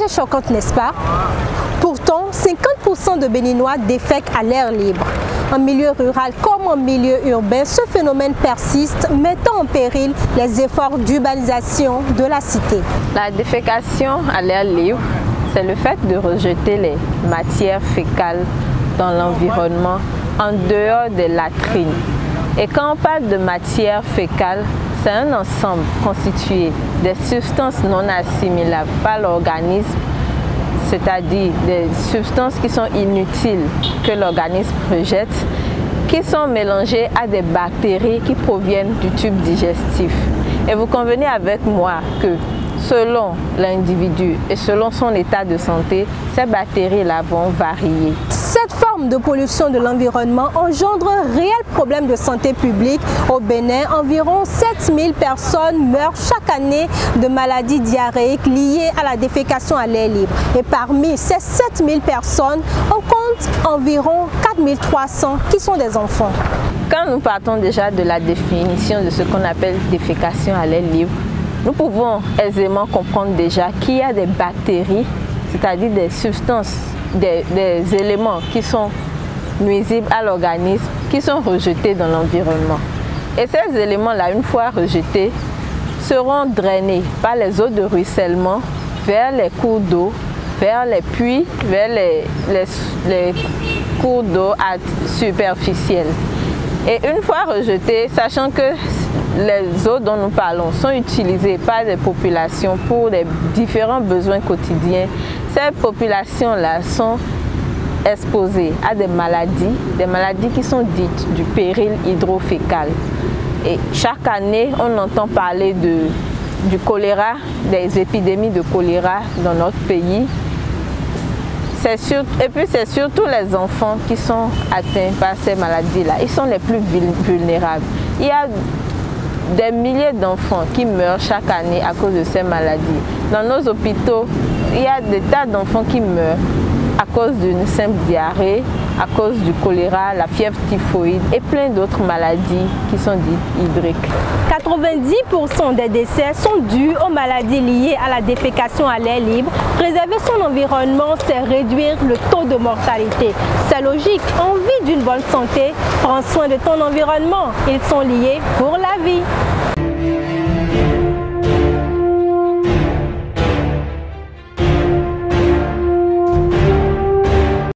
assez choquante, n'est-ce pas? Pourtant, 50% de Béninois défèquent à l'air libre. En milieu rural comme en milieu urbain, ce phénomène persiste, mettant en péril les efforts d'urbanisation de la cité. La défécation à l'air libre, c'est le fait de rejeter les matières fécales dans l'environnement en dehors des latrines. Et quand on parle de matière fécale, c'est un ensemble constitué des substances non assimilables par l'organisme, c'est-à-dire des substances qui sont inutiles que l'organisme rejette, qui sont mélangées à des bactéries qui proviennent du tube digestif. Et vous convenez avec moi que selon l'individu et selon son état de santé, ces bactéries-là vont varier. Cette forme de pollution de l'environnement engendre un réel problème de santé publique. Au Bénin, environ 7000 personnes meurent chaque année de maladies diarrhéiques liées à la défécation à l'air libre. Et parmi ces 7000 personnes, on compte environ 4300 qui sont des enfants. Quand nous partons déjà de la définition de ce qu'on appelle défécation à l'air libre, nous pouvons aisément comprendre déjà qu'il y a des bactéries, c'est-à-dire des substances, des éléments qui sont nuisibles à l'organisme, qui sont rejetés dans l'environnement. Et ces éléments-là, une fois rejetés, seront drainés par les eaux de ruissellement vers les cours d'eau, vers les puits, vers les cours d'eau superficiels. Et une fois rejetés, sachant que les eaux dont nous parlons sont utilisées par des populations pour les différents besoins quotidiens, ces populations-là sont exposées à des maladies qui sont dites du péril hydrofécal. Et chaque année, on entend parler du choléra, des épidémies de choléra dans notre pays. Et puis c'est surtout les enfants qui sont atteints par ces maladies-là. Ils sont les plus vulnérables. Il y a des milliers d'enfants qui meurent chaque année à cause de ces maladies. Dans nos hôpitaux, il y a des tas d'enfants qui meurent à cause d'une simple diarrhée, à cause du choléra, la fièvre typhoïde et plein d'autres maladies qui sont dites hydriques. 90% des décès sont dus aux maladies liées à la défécation à l'air libre. Préserver son environnement, c'est réduire le taux de mortalité. C'est logique, envie d'une bonne santé, prends soin de ton environnement. Ils sont liés pour la vie.